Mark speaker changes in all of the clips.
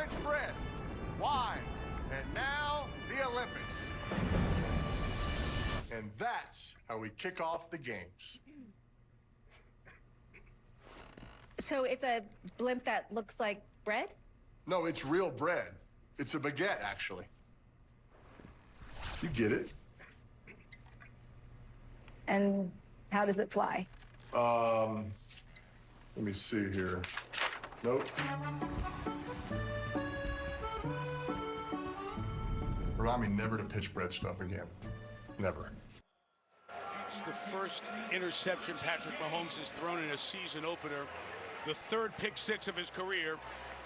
Speaker 1: Branch bread, wine, and now the Olympics. And that's how we kick off the games.
Speaker 2: So it's a blimp that looks like bread?
Speaker 1: No, it's real bread. It's a baguette, actually. You get it.
Speaker 2: And how does it fly?
Speaker 1: Let me see here. Nope. Remind me never to pitch bread stuff again. Never.
Speaker 3: It's the first interception Patrick Mahomes has thrown in a season opener, the third pick six of his career,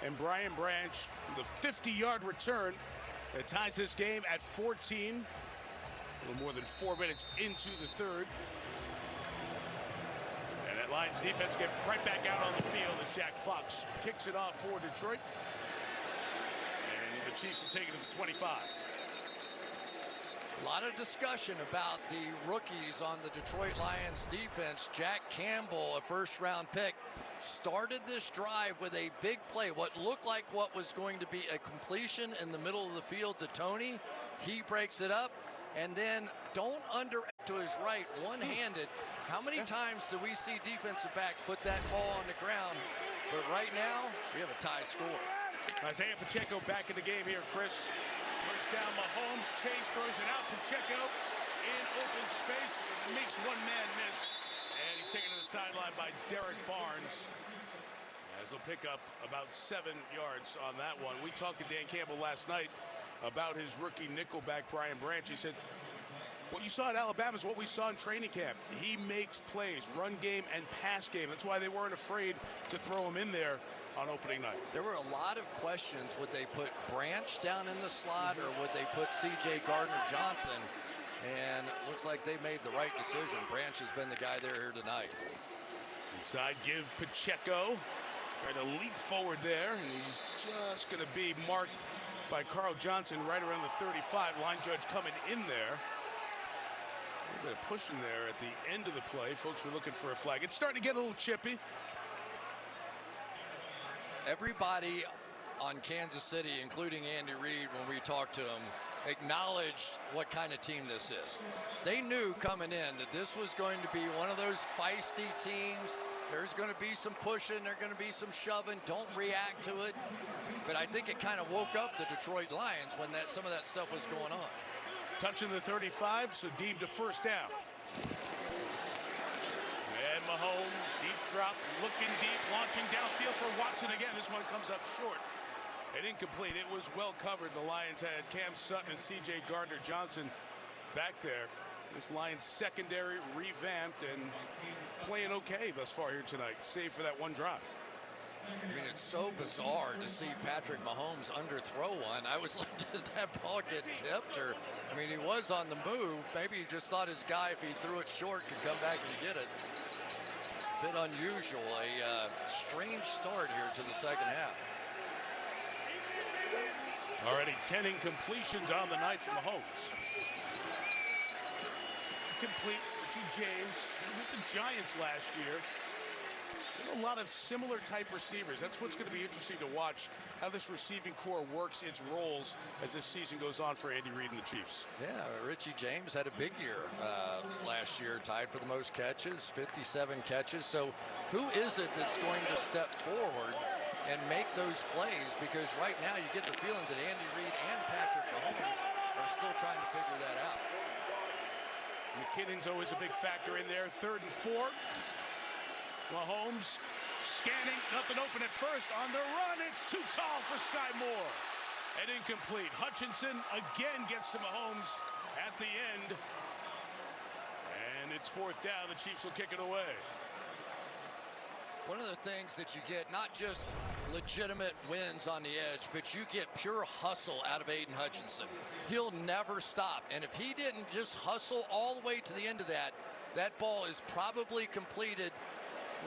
Speaker 3: and Brian Branch, the 50-yard return that ties this game at 14. A little more than 4 minutes into the third. And that Lions defense get right back out on the field as Jack Fox kicks it off for Detroit. And the Chiefs will take it to the 25.
Speaker 4: A lot of discussion about the rookies on the Detroit Lions defense. Jack Campbell, a first-round pick, started this drive with a big play. What looked like what was going to be a completion in the middle of the field to Tony. He breaks it up, and then don't to his right, one-handed. How many times do we see defensive backs put that ball on the ground? But right now, we have a tie score.
Speaker 3: Isaiah Pacheco back in the game here, Chris. First down, Mahomes. Chase throws it out. Pacheco in open space. Makes one man miss. And he's taken to the sideline by Derek Barnes. As he'll pick up about 7 yards on that one. We talked to Dan Campbell last night about his rookie nickelback, Brian Branch. He said, what you saw at Alabama is what we saw in training camp. He makes plays, run game and pass game. That's why they weren't afraid to throw him in there on opening night.
Speaker 4: There were a lot of questions. Would they put Branch down in the slot or would they put C.J. Gardner-Johnson? And it looks like they made the right decision. Branch has been the guy there here tonight.
Speaker 3: Inside give Pacheco. Try to leap forward there, and he's just going to be marked by Carl Johnson right around the 35. Line judge coming in there. A little bit of pushing there at the end of the play. Folks were looking for a flag. It's starting to get a little chippy.
Speaker 4: Everybody on Kansas City, including Andy Reid, when we talked to him, acknowledged what kind of team this is. They knew coming in that this was going to be one of those feisty teams. There's going to be some pushing, there's going to be some shoving. Don't react to it. But I think it kind of woke up the Detroit Lions when some of that stuff was going on.
Speaker 3: Touching the 35, so deemed a first down. And Mahomes, deep drop, looking deep, launching downfield for Watson again. This one comes up short and incomplete. It was well covered. The Lions had Cam Sutton and C.J. Gardner-Johnson back there. This Lions secondary revamped and playing okay thus far here tonight, save for that one drive.
Speaker 4: I mean, it's so bizarre to see Patrick Mahomes underthrow one. I was like, did that ball get tipped? Or, I mean, he was on the move. Maybe he just thought his guy, if he threw it short, could come back and get it. Bit unusual, a strange start here to the second half.
Speaker 3: Already 10 incompletions on the night for Mahomes. Complete to James. He was with the Giants last year. A lot of similar type receivers. That's what's going to be interesting to watch, how this receiving core works its roles as this season goes on for Andy Reid and the Chiefs.
Speaker 4: Yeah, Richie James had a big year last year, tied for the most catches, 57 catches. So who is it that's going to step forward and make those plays? Because right now you get the feeling that Andy Reid and Patrick Mahomes are still trying to figure that out.
Speaker 3: McKinnon's always a big factor in there. 3rd and 4. Mahomes scanning, nothing open at first. On the run, it's too tall for Sky Moore. And incomplete. Hutchinson again gets to Mahomes at the end. And it's 4th down. The Chiefs will kick it away.
Speaker 4: One of the things that you get, not just legitimate wins on the edge, but you get pure hustle out of Aiden Hutchinson. He'll never stop. And if he didn't just hustle all the way to the end of that, that ball is probably completed.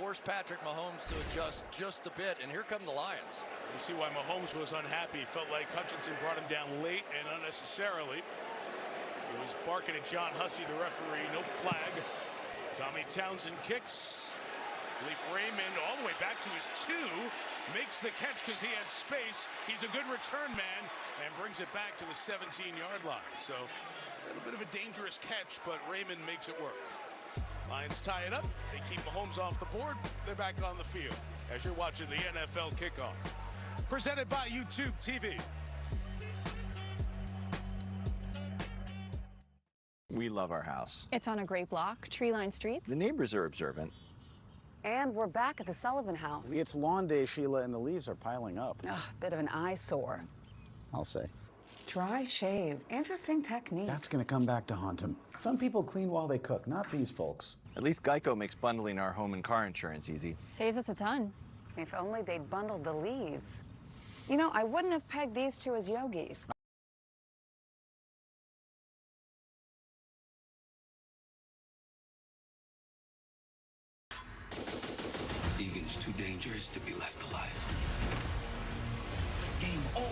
Speaker 4: Forced Patrick Mahomes to adjust just a bit, and here come the Lions.
Speaker 3: You see why Mahomes was unhappy. He felt like Hutchinson brought him down late and unnecessarily. He was barking at John Hussey, the referee. No flag. Tommy Townsend kicks. Leaf Raymond all the way back to his 2. Makes the catch because he had space. He's a good return man and brings it back to the 17-yard line. So a little bit of a dangerous catch, but Raymond makes it work. Lions tie it up. They keep Mahomes off the board. They're back on the field as you're watching the NFL kickoff. Presented by YouTube TV.
Speaker 5: We love our house.
Speaker 6: It's on a great block, tree-lined streets.
Speaker 5: The neighbors are observant.
Speaker 7: And we're back at the Sullivan house.
Speaker 8: It's lawn day, Sheila, and the leaves are piling up.
Speaker 7: Ugh, bit of an eyesore.
Speaker 8: I'll say.
Speaker 7: Dry shave. Interesting technique.
Speaker 8: That's gonna come back to haunt him. Some people clean while they cook, not these folks.
Speaker 5: At least Geico makes bundling our home and car insurance easy.
Speaker 6: Saves us a ton.
Speaker 7: If only they'd bundled the leaves. You know, I wouldn't have pegged these two as yogis.
Speaker 9: Egan's too dangerous to be left alive. Game over.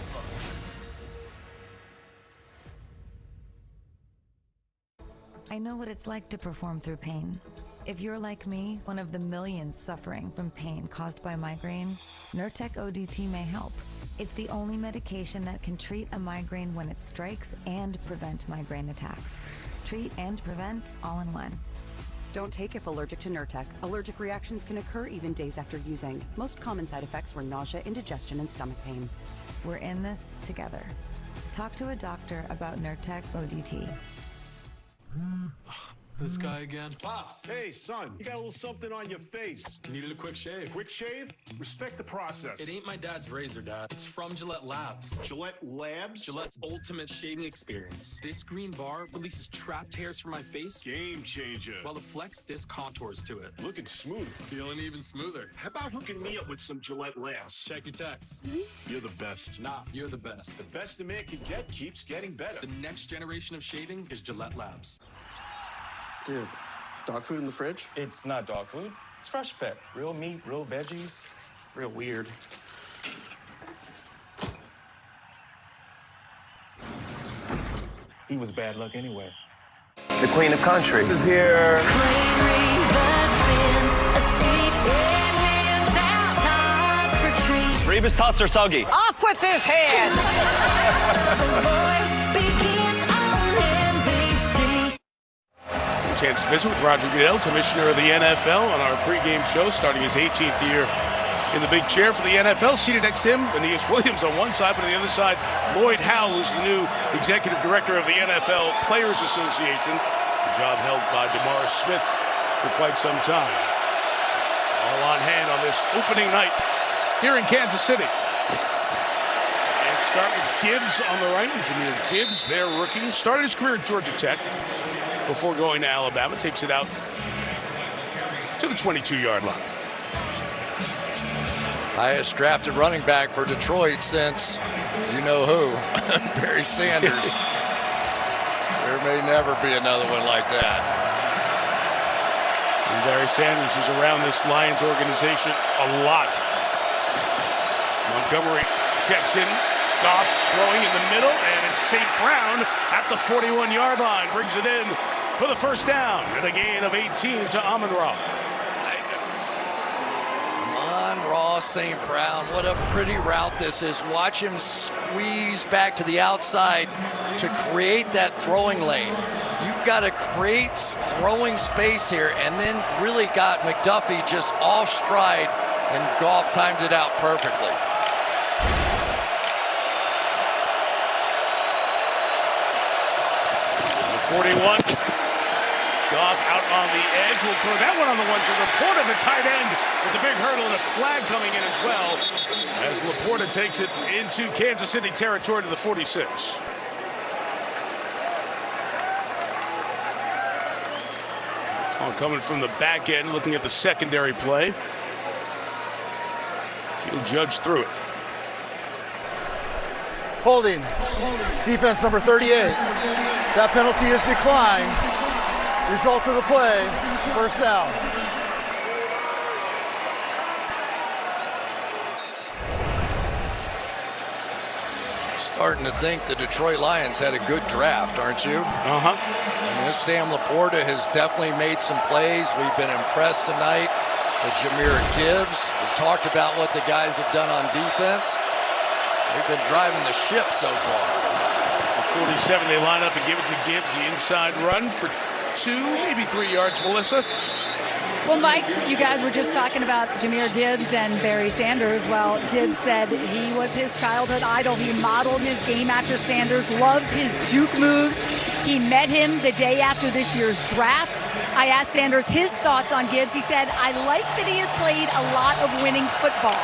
Speaker 10: I know what it's like to perform through pain. If you're like me, one of the millions suffering from pain caused by migraine, Nurtec ODT may help. It's the only medication that can treat a migraine when it strikes and prevent migraine attacks. Treat and prevent all in one.
Speaker 11: Don't take if allergic to Nurtec. Allergic reactions can occur even days after using. Most common side effects were nausea, indigestion, and stomach pain.
Speaker 10: We're in this together. Talk to a doctor about Nurtec ODT.
Speaker 12: This guy again.
Speaker 13: Pops. Hey, son. You got a little something on your face.
Speaker 12: Needed a quick shave.
Speaker 13: Quick shave? Respect the process.
Speaker 12: It ain't my dad's razor, Dad. It's from Gillette Labs.
Speaker 13: Gillette Labs?
Speaker 12: Gillette's ultimate shaving experience. This green bar releases trapped hairs from my face.
Speaker 13: Game changer.
Speaker 12: While the Flex Disc contours to it.
Speaker 13: Looking smooth.
Speaker 12: Feeling even smoother.
Speaker 13: How about hooking me up with some Gillette Labs?
Speaker 12: Check your text.
Speaker 13: You're the best.
Speaker 12: Nah, you're the best.
Speaker 13: The best a man can get keeps getting better.
Speaker 12: The next generation of shaving is Gillette Labs.
Speaker 14: Dude, dog food in the fridge?
Speaker 15: It's not dog food. It's Fresh Pet. Real meat, real veggies.
Speaker 14: Real weird.
Speaker 15: He was bad luck anyway.
Speaker 16: The Queen of Country is here.
Speaker 5: Reba's tots are soggy.
Speaker 7: Off with his head!
Speaker 3: Chance to visit with Roger Goodell, Commissioner of the NFL, on our pregame show, starting his 18th year in the big chair for the NFL. Seated next to him, Aeneas Williams on one side, but on the other side, Lloyd Howell, who's the new Executive Director of the NFL Players Association, a job held by DeMaurice Smith for quite some time. All on hand on this opening night here in Kansas City. And start with Gibbs on the right, Jahmyr Gibbs, their rookie. Started his career at Georgia Tech before going to Alabama, takes it out to the 22-yard line.
Speaker 4: Highest drafted running back for Detroit since you-know-who, Barry Sanders. There may never be another one like that.
Speaker 3: And Barry Sanders is around this Lions organization a lot. Montgomery checks in. Goff throwing in the middle, and it's St. Brown at the 41-yard line. Brings it in for the first down and a gain of 18 to Amon-Ra.
Speaker 4: Amon-Ra St. Brown, what a pretty route this is. Watch him squeeze back to the outside to create that throwing lane. You've got to create throwing space here, and then really got McDuffie just off stride, and Goff timed it out perfectly.
Speaker 3: 41. Goff out on the edge. Will throw that one on the one to Laporta, the tight end, with the big hurdle and a flag coming in as well, as Laporta takes it into Kansas City territory to the 46. Oh, coming from the back end, looking at the secondary play. Field judge through it.
Speaker 17: Holding. Defense number 38. That penalty is declined. Result of the play, first down.
Speaker 4: Starting to think the Detroit Lions had a good draft, aren't you?
Speaker 3: Uh-huh.
Speaker 4: I mean, this Sam Laporta has definitely made some plays. We've been impressed tonight. with Jahmyr Gibbs. We talked about what the guys have done on defense. They've been driving the ship so far.
Speaker 3: 47, they line up and give it to Gibbs. The inside run for 2, maybe 3 yards, Melissa.
Speaker 18: Well, Mike, you guys were just talking about Jahmyr Gibbs and Barry Sanders. Well, Gibbs said he was his childhood idol. He modeled his game after Sanders, loved his juke moves. He met him the day after this year's draft. I asked Sanders his thoughts on Gibbs. He said, I like that he has played a lot of winning football.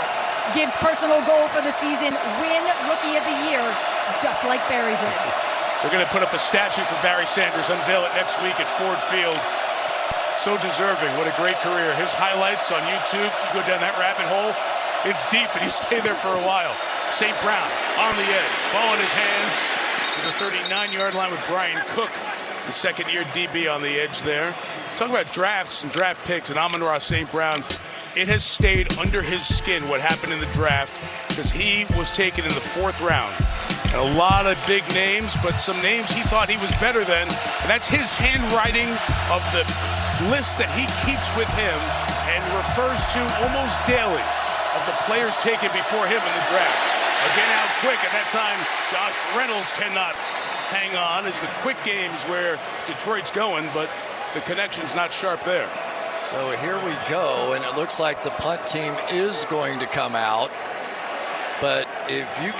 Speaker 18: Gibbs' personal goal for the season, win Rookie of the Year, just like Barry did.
Speaker 3: They're going to put up a statue for Barry Sanders, unveil it next week at Ford Field. So deserving. What a great career. His highlights on YouTube, you go down that rabbit hole, it's deep, and you stay there for a while. St. Brown on the edge, ball in his hands to the 39-yard line with Brian Cook, the second-year DB on the edge there. Talk about drafts and draft picks, and Amon-Ra St. Brown. It has stayed under his skin what happened in the draft because he was taken in the 4th round. And a lot of big names, but some names he thought he was better than. And that's his handwriting of the list that he keeps with him and refers to almost daily of the players taken before him in the draft. Again, out quick. At that time, Josh Reynolds cannot hang on as the quick games where Detroit's going, but the connection's not sharp there.
Speaker 4: So here we go, and it looks like the punt team is going to come out. But if you